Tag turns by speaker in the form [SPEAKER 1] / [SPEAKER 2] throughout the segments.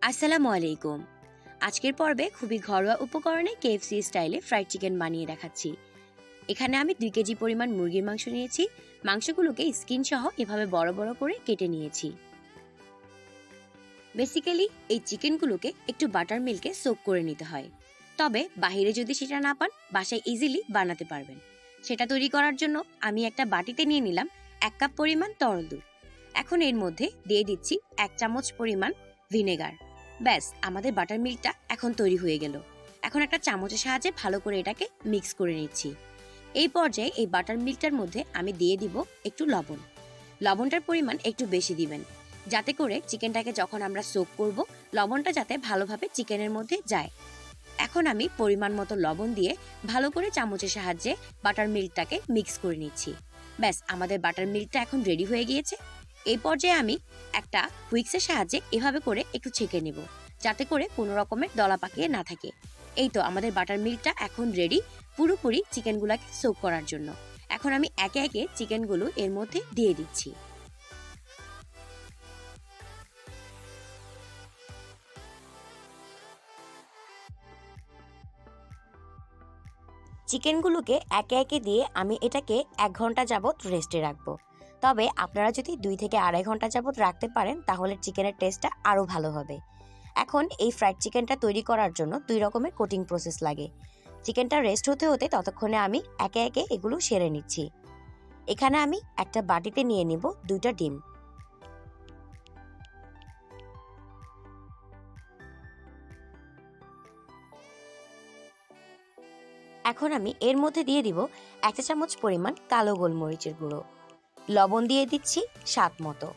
[SPEAKER 1] আসসালামু আলাইকুম। আজকের পর্বে খুবই ঘরোয়া উপকরণে KFC স্টাইলে ফ্রাইড চিকেন বানিয়ে দেখাচ্ছি। এখানে আমি 2 কেজি পরিমাণ মুরগির মাংস নিয়েছি। মাংসগুলোকে স্কিন সহ এভাবে বড় বড় করে কেটে নিয়েছি। বেসিক্যালি এই চিকেনগুলোকে একটু বাটার মিল্কে সোক করে নিতে হয়। তবে বাইরে যদি সেটা না পান, বাসায় ইজিলি বানাতে পারবেন। সেটা তৈরি করার জন্য আমি একটা বাটিতে নিয়ে নিলাম 1 কাপ পরিমাণ তরল দুধ। এখন এর মধ্যে দিয়ে দিচ্ছি 1 চামচ পরিমাণ ভিনেগার। ব্যাস, আমাদের বাটার মিল্কটা এখন তৈরি হয়ে গেল। এখন একটা চামচের সাহায্যে ভালো করে এটাকে মিক্স করে নিচ্ছি। এই পর্যায়ে এই বাটার মিল্কটার মধ্যে আমি দিয়ে দিব একটু লবণ। লবণটার পরিমাণ একটু বেশি দিবেন, যাতে করে চিকেনটাকে যখন আমরা সোক করব, লবণটা যাতে ভালোভাবে চিকেনের মধ্যে যায়। এখন আমি পরিমাণ মতো লবণ দিয়ে ভালো করে চামচের সাহায্যে বাটার মিল্কটাকে মিক্স করে নিচ্ছি। ব্যাস, আমাদের বাটার মিল্কটা এখন রেডি হয়ে গিয়েছে। এই পর্যায়ে আমি একটা হুইক্সের সাহায্যে এভাবে করে একটু ছেঁকে নেব, যাতে করে কোনো রকমের দলা পাকিয়ে না থাকে। এই তো আমাদের বাটার মিল্কটা এখন রেডি পুরোপুরি চিকেনগুলোকে সোক করার জন্য। এখন আমি একে একে চিকেনগুলো এর মধ্যে দিয়ে দিচ্ছি। চিকেনগুলোকে একে একে দিয়ে আমি এটাকে 1 ঘন্টা যাবত রেস্টে রাখবো। তবে আপনারা যদি 2 থেকে 2.5 ঘন্টা যাবত রাখতে পারেন, তাহলে চিকেনের টেস্টটা আরও ভালো হবে। এখন এই ফ্রাইড চিকেনটা তৈরি করার জন্য 2 রকমের কোটিং প্রসেস লাগে। চিকেনটা রেস্ট হতে হতে ততক্ষণে আমি একে একে এগুলো সেরে নিচ্ছি। এখানে আমি একটা বাটিতে নিয়ে নিব 2টা ডিম। এখন আমি এর মধ্যে দিয়ে দিব 1 চা চামচ পরিমাণ কালো গোলমরিচের গুঁড়ো। লবণ দিয়ে দিচ্ছি স্বাদ মতো।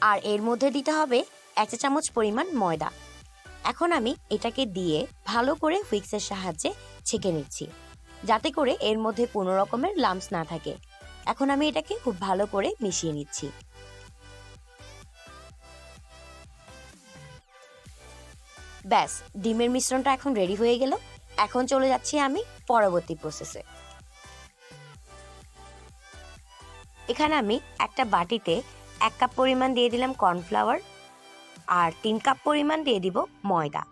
[SPEAKER 1] আর এর মধ্যে দিতে হবে 1 চা চামচ পরিমাণ ময়দা। এখন আমি এটাকে দিয়ে ভালো করে হুইক্সের সাহায্যে ছেঁকে নিচ্ছি, যাতে করে এর মধ্যে কোনো রকমের লাম্পস না থাকে। এখন আমি এটাকে খুব ভালো করে মিশিয়ে নিচ্ছি। ব্যাস, ডিমের মিশ্রণটা এখন রেডি হয়ে গেল। এখন চলে যাচ্ছি আমি পরবর্তী প্রসেসে। এখানে আমি একটা বাটিতে 1 কাপ পরিমাণ দিয়ে দিলাম কর্নফ্লাওয়ার, আর 3 কাপ পরিমাণ দিয়ে দিব ময়দা।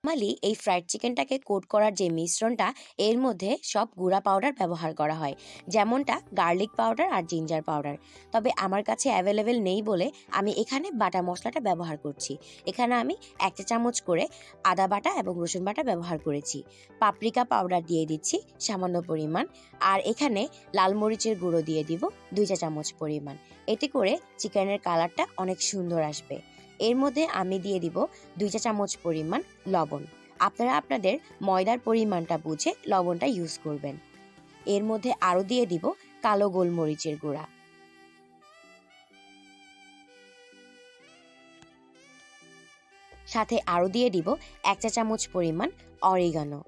[SPEAKER 1] নরমালি এই ফ্রাইড চিকেনটাকে কোট করার যে মিশ্রণটা, এর মধ্যে সব গুঁড়া পাউডার ব্যবহার করা হয়, যেমনটা গার্লিক পাউডার আর জিঞ্জার পাউডার। তবে আমার কাছে অ্যাভেলেবেল নেই বলে আমি এখানে বাটা মশলাটা ব্যবহার করছি। এখানে আমি 1 চা চামচ করে আদা বাটা এবং রসুন বাটা ব্যবহার করেছি। পাপরিকা পাউডার দিয়ে দিচ্ছি সামান্য পরিমাণ, আর এখানে লাল মরিচের গুঁড়ো দিয়ে দিব 2 চা চামচ পরিমাণ। এতে করে চিকেনের কালারটা অনেক সুন্দর আসবে। এর মধ্যে আমি দিয়ে দিব 2 চা চামচ পরিমাণ লবণ। আপনারা আপনাদের ময়দার পরিমাণটা বুঝে লবণটা ইউজ করবেন। এর মধ্যে আরও দিয়ে দিব কালো গোলমরিচের গুঁড়া। সাথে আরও দিয়ে দিব 1 চা চামচ পরিমাণ অরিগানো,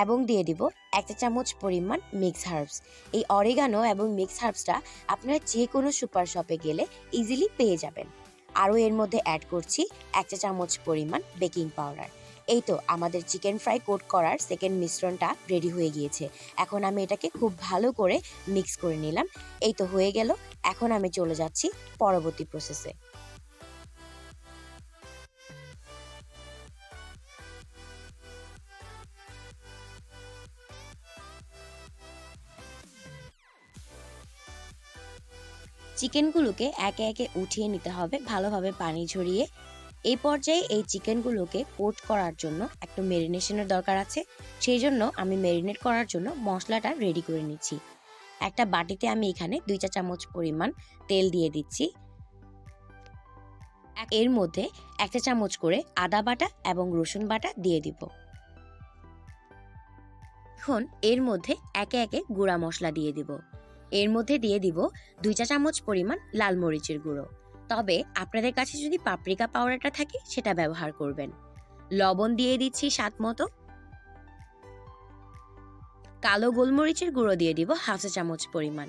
[SPEAKER 1] এবং দিয়ে দিব 1 চা চামচ পরিমাণ মিক্স হার্বস। এই অরিগানো এবং মিক্স হার্বসটা আপনারা যে কোনো সুপার শপে গেলে ইজিলি পেয়ে যাবেন। আরও এর মধ্যে অ্যাড করছি 1 চা চামচ পরিমাণ বেকিং পাউডার। এই তো আমাদের চিকেন ফ্রাই কোট করার সেকেন্ড মিশ্রণটা রেডি হয়ে গিয়েছে। এখন আমি এটাকে খুব ভালো করে মিক্স করে নিলাম। এই তো হয়ে গেল। এখন আমি চলে যাচ্ছি পরবর্তী প্রসেসে। চিকেনগুলোকে একে একে উঠিয়ে নিতে হবে ভালোভাবে পানি ঝরিয়ে। এই পর্যায়ে এই চিকেনগুলোকে কোট করার জন্য একটু ম্যারিনেশনের দরকার আছে। সেই জন্য আমি ম্যারিনেট করার জন্য মশলাটা রেডি করে নিচ্ছি। একটা বাটিতে আমি এখানে 2 চা চামচ পরিমাণ তেল দিয়ে দিচ্ছি। এর মধ্যে 1 চা চামচ করে আদা বাটা এবং রসুন বাটা দিয়ে দিব। এখন এর মধ্যে একে একে গুঁড়া মশলা দিয়ে দিব। এর মধ্যে দিয়ে দিব 2 চা চামচ পরিমাণ লাল মরিচের গুঁড়ো। তবে আপনাদের কাছে যদি পাপরিকা পাউডারটা থাকে সেটা ব্যবহার করবেন। লবণ দিয়ে দিচ্ছি স্বাদ মতো। কালো গোলমরিচের গুঁড়ো দিয়ে দিব 1/2 চা চামচ পরিমাণ।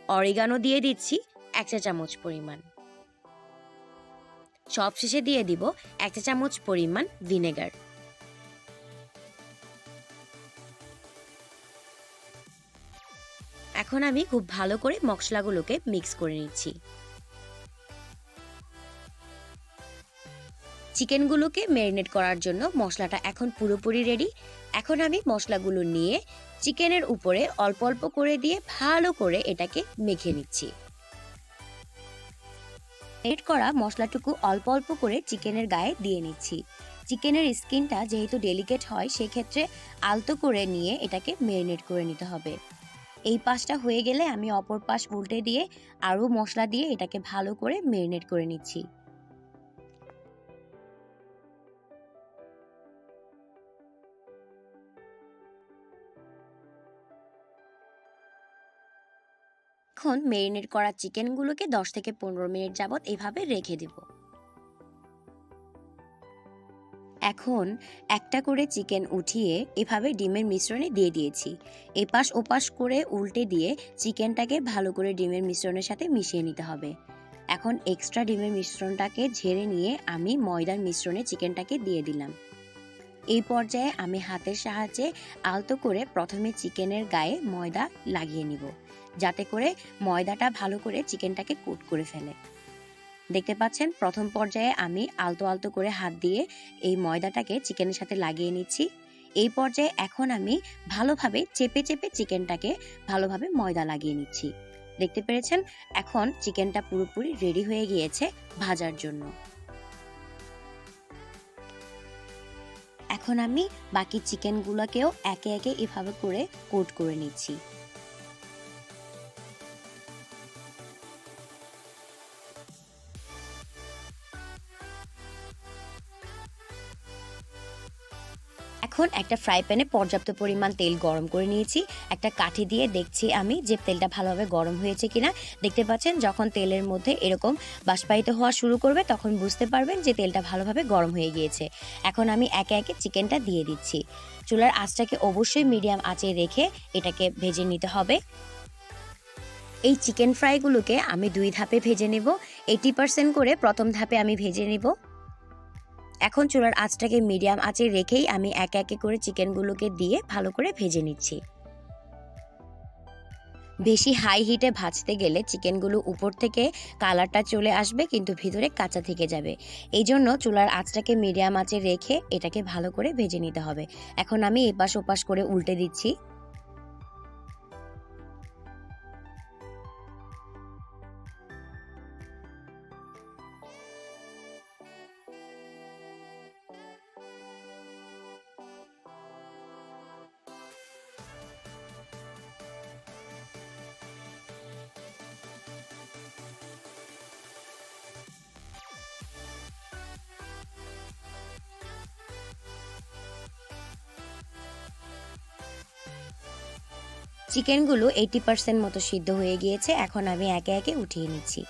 [SPEAKER 1] অরিগানো দিয়ে দিচ্ছি 1 চা চামচ পরিমাণ। সবশেষে দিয়ে দিব 1 চা চামচ পরিমাণ ভিনেগার। এখন আমি খুব ভালো করে মশলাগুলোকে মিক্স করে নিচ্ছি। চিকেনগুলোকে ম্যারিনেট করার জন্য মশলাটা এখন পুরোপুরি রেডি। এখন আমি মশলাগুলো নিয়ে চিকেনের উপরে অল্প অল্প করে দিয়ে ভালো করে এটাকে মেখে নিচ্ছি। ম্যারিনেট করা মশলাটুকু অল্প অল্প করে চিকেনের গায়ে দিয়ে নিচ্ছি। চিকেনের স্কিনটা যেহেতু ডেলিকেট হয়, সেক্ষেত্রে আলতো করে নিয়ে এটাকে ম্যারিনেট করে নিতে হবে। এই পাশটা হয়ে গেলে আমি অপর পাশ উল্টে দিয়ে আরও মশলা দিয়ে এটাকে ভালো করে ম্যারিনেট করে নিচ্ছি। এখন ম্যারিনেট করা চিকেনগুলোকে 10 থেকে 15 মিনিট যাবত এভাবে রেখে দিব। এখন একটা করে চিকেন উঠিয়ে এভাবে ডিমের মিশ্রণে দিয়ে দিয়েছি। এপাশ ওপাশ করে উল্টে দিয়ে চিকেনটাকে ভালো করে ডিমের মিশ্রণের সাথে মিশিয়ে নিতে হবে। এখন এক্সট্রা ডিমের মিশ্রণটাকে ঝেড়ে নিয়ে আমি ময়দার মিশ্রণে চিকেনটাকে দিয়ে দিলাম। এই পর্যায়ে আমি হাতের সাহায্যে আলতো করে প্রথমে চিকেনের গায়ে ময়দা লাগিয়ে নিব, যাতে করে ময়দাটা ভালো করে চিকেনটাকে কোট করে ফেলে। দেখতে পাচ্ছেন প্রথম পর্যায়ে আমি আলতো আলতো করে হাত দিয়ে এই ময়দাটাকে চিকেনের সাথে লাগিয়ে নিচ্ছি। এই পর্যায়ে এখন আমি ভালোভাবে চেপে চেপে চিকেনটাকে ভালোভাবে ময়দা লাগিয়ে নিচ্ছি। দেখতে পেরেছেন, এখন চিকেনটা পুরোপুরি রেডি হয়ে গিয়েছে ভাজার জন্য। এখন আমি বাকি চিকেনগুলোকেও একে একে এভাবে করে কোট করে নিচ্ছি। এখন একটা ফ্রাই প্যানে পর্যাপ্ত পরিমাণ তেল গরম করে নিয়েছি। একটা কাঠি দিয়ে দেখছি আমি যে তেলটা ভালোভাবে গরম হয়েছে কিনা। দেখতে পাচ্ছেন যখন তেলের মধ্যে এরকম বাষ্পায়িত হওয়া শুরু করবে তখন বুঝতে পারবেন যে তেলটা ভালোভাবে গরম হয়ে গিয়েছে। এখন আমি একে একে চিকেনটা দিয়ে দিচ্ছি। চুলার আঁচটাকে অবশ্যই মিডিয়াম আঁচে রেখে এটাকে ভেজে নিতে হবে। এই চিকেন ফ্রাইগুলোকে আমি 2 ধাপে ভেজে নেব। 80% করে প্রথম ধাপে আমি ভেজে নেব। এখন চুলার আঁচটাকে মিডিয়াম আঁচে রেখেই আমি একে একে করে চিকেনগুলোকে দিয়ে ভালো করে ভেজে নিচ্ছি। বেশি হাই হিটে ভাজতে গেলে চিকেনগুলো উপর থেকে কালারটা চলে আসবে, কিন্তু ভিতরে কাঁচা থেকে যাবে। এই জন্য চুলার আঁচটাকে মিডিয়াম আঁচে রেখে এটাকে ভালো করে ভেজে নিতে হবে। এখন আমি এপাশ ওপাশ করে উল্টে দিচ্ছি। চিকেনগুলো 80% মতো সিদ্ধ হয়ে গিয়েছে। এখন আমি একে একে উঠিয়ে নিচ্ছি।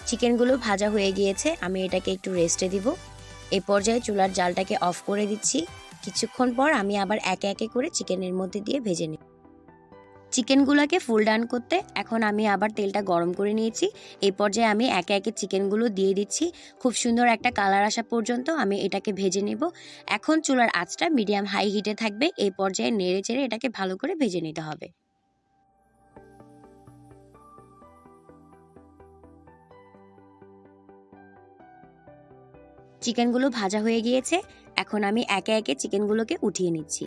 [SPEAKER 1] চিকেনগুলো ভাজা হয়ে গিয়েছে, আমি এটাকে একটু রেস্টে দিব। এই পর্যায়ে চুলার জালটাকে অফ করে দিচ্ছি। কিছুক্ষণ পর আমি আবার একে একে করে চিকেনের মধ্যে দিয়ে ভেজে নিই। চিকেনগুলোকে ফুল ডান করতে এখন আমি আবার তেলটা গরম করে নিয়েছি। এই পর্যায়ে আমি একে একে চিকেনগুলো দিয়ে দিচ্ছি। খুব সুন্দর একটা কালার আসা পর্যন্ত আমি এটাকে ভেজে নেব। এখন চুলার আঁচটা মিডিয়াম হাই হিটে থাকবে। এই পর্যায়ে নেড়ে চেড়ে এটাকে ভালো করে ভেজে নিতে হবে। চিকেনগুলো ভাজা হয়ে গিয়েছে। এখন আমি একে একে চিকেনগুলোকে উঠিয়ে নিচ্ছি।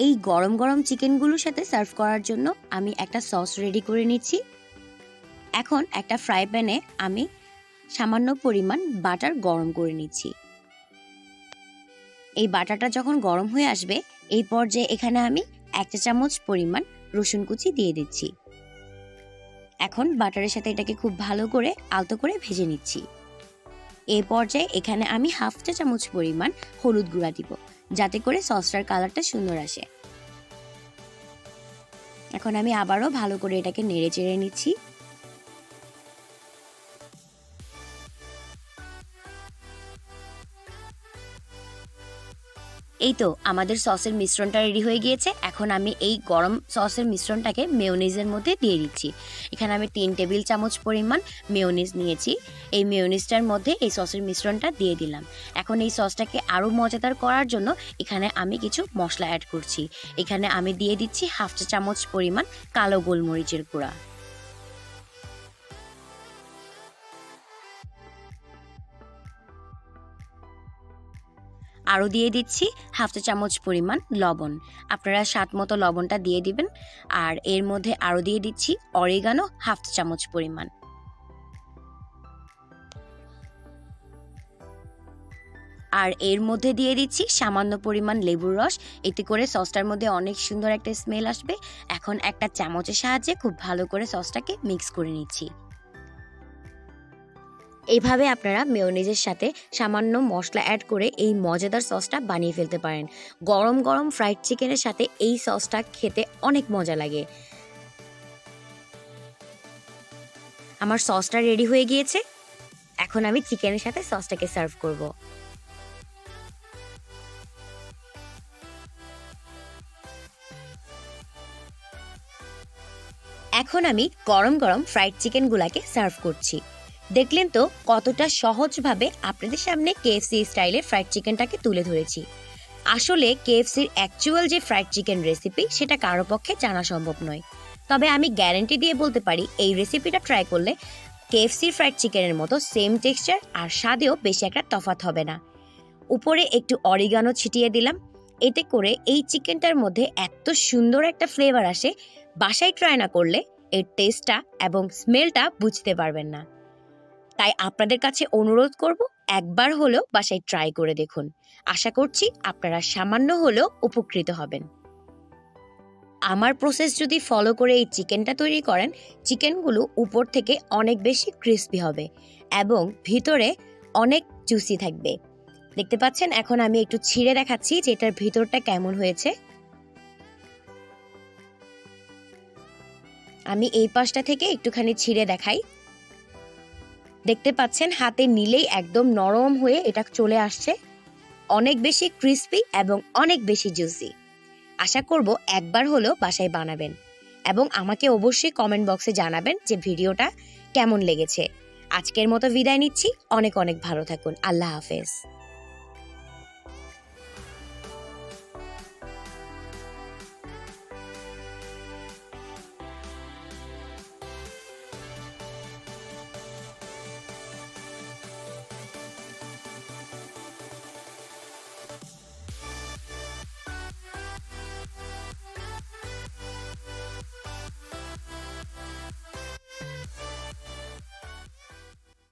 [SPEAKER 1] এই গরম গরম চিকেনগুলোর সাথে সার্ভ করার জন্য আমি একটা সস রেডি করে নিচ্ছি। এখন একটা ফ্রাই প্যানে আমি সামান্য পরিমাণ বাটার গরম করে নিচ্ছি। এই বাটারটা যখন গরম হয়ে আসবে, এই পর্যায়ে এখানে আমি 1 চা চামচ পরিমাণ রসুন কুচি দিয়ে দিচ্ছি। এখন বাটারের সাথে এটাকে খুব ভালো করে আলতো করে ভেজে নিচ্ছি। এই পর্যায়ে এখানে আমি 1/2 চা চামচ পরিমাণ হলুদ গুঁড়া দিব। যাতে করে সসটার কালারটা সুন্দর আসে। এখন আমি আবারও ভালো করে এটাকে নেড়ে চেড়ে নিচ্ছি। এই তো আমাদের সসের মিশ্রণটা রেডি হয়ে গিয়েছে। এখন আমি এই গরম সসের মিশ্রণটাকে মেয়োনিজের মধ্যে দিয়ে দিচ্ছি। এখানে আমি 3 টেবিল চামচ পরিমাণ মেয়োনিজ নিয়েছি। এই মেয়োনিজটার মধ্যে এই সসের মিশ্রণটা দিয়ে দিলাম। এখন এই সসটাকে আরও মজাদার করার জন্য এখানে আমি কিছু মশলা অ্যাড করছি। এখানে আমি দিয়ে দিচ্ছি 1/2 চা চামচ পরিমাণ কালো গোলমরিচের গুঁড়া, আরও দিয়ে দিচ্ছি 1/2 চা চামচ পরিমাণ লবণ। আপনারা স্বাদ মতো লবণটা দিয়ে দিবেন। আর এর মধ্যে আরও দিয়ে দিচ্ছি অরিগানো 1/2 চা চামচ পরিমাণ। আর এর মধ্যে দিয়ে দিচ্ছি সামান্য পরিমাণ লেবুর রস। এতে করে সসটার মধ্যে অনেক সুন্দর একটা স্মেল আসবে। এখন একটা চামচের সাহায্যে খুব ভালো করে সসটাকে মিক্স করে নিচ্ছি। এইভাবে আপনারা মেয়োনিজের সাথে সামান্য মশলা অ্যাড করে এই মজাদার সসটা বানিয়ে ফেলতে পারেন। গরম গরম ফ্রাইড চিকেনের সাথে এই সসটা খেতে অনেক মজা লাগে। আমার সসটা রেডি হয়ে গিয়েছে। এখন আমি চিকেনের সাথে সসটাকে সার্ভ করব। এখন আমি গরম গরম ফ্রাইড চিকেনগুলোকে সার্ভ করছি। দেখলেন তো কতটা সহজভাবে আপনাদের সামনে KFC স্টাইলের ফ্রাইড চিকেনটাকে তুলে ধরেছি। আসলে KFCর অ্যাকচুয়াল যে ফ্রাইড চিকেন রেসিপি সেটা কারো পক্ষে জানা সম্ভব নয়। তবে আমি গ্যারান্টি দিয়ে বলতে পারি এই রেসিপিটা ট্রাই করলে KFCর ফ্রাইড চিকেনের মতো সেম টেক্সচার আর স্বাদেও বেশি একটা তফাৎ হবে না। উপরে একটু অরিগানো ছিটিয়ে দিলাম। এতে করে এই চিকেনটার মধ্যে এত সুন্দর একটা ফ্লেভার আসে, বাসায় ট্রাই না করলে এর টেস্টটা এবং স্মেলটা বুঝতে পারবেন না। তাই আপনাদের কাছে অনুরোধ করব, একবার হলেও বাসায় ট্রাই করে দেখুন। আশা করছি আপনারা সামান্য হলেও উপকৃত হবেন। আমার প্রসেস যদি ফলো করে এই চিকেনটা তৈরি করেন, চিকেনগুলো উপর থেকে অনেক বেশি ক্রিস্পি হবে এবং ভিতরে অনেক জুসি থাকবে। দেখতে পাচ্ছেন, এখন আমি একটু ছিঁড়ে দেখাচ্ছি যে এটার ভিতরটা কেমন হয়েছে। আমি এই পাশটা থেকে একটুখানি ছিঁড়ে দেখাই। দেখতে পাচ্ছেন হাতে নিলেই একদম নরম হয়ে এটা চলে আসছে। অনেক বেশি ক্রিস্পি এবং অনেক বেশি জুসি। আশা করব একবার হলেও বাসায় বানাবেন এবং আমাকে অবশ্যই কমেন্ট বক্সে জানাবেন যে ভিডিওটা কেমন লেগেছে। আজকের মতো বিদায় নিচ্ছি। অনেক অনেক ভালো থাকুন। আল্লাহ হাফেজ।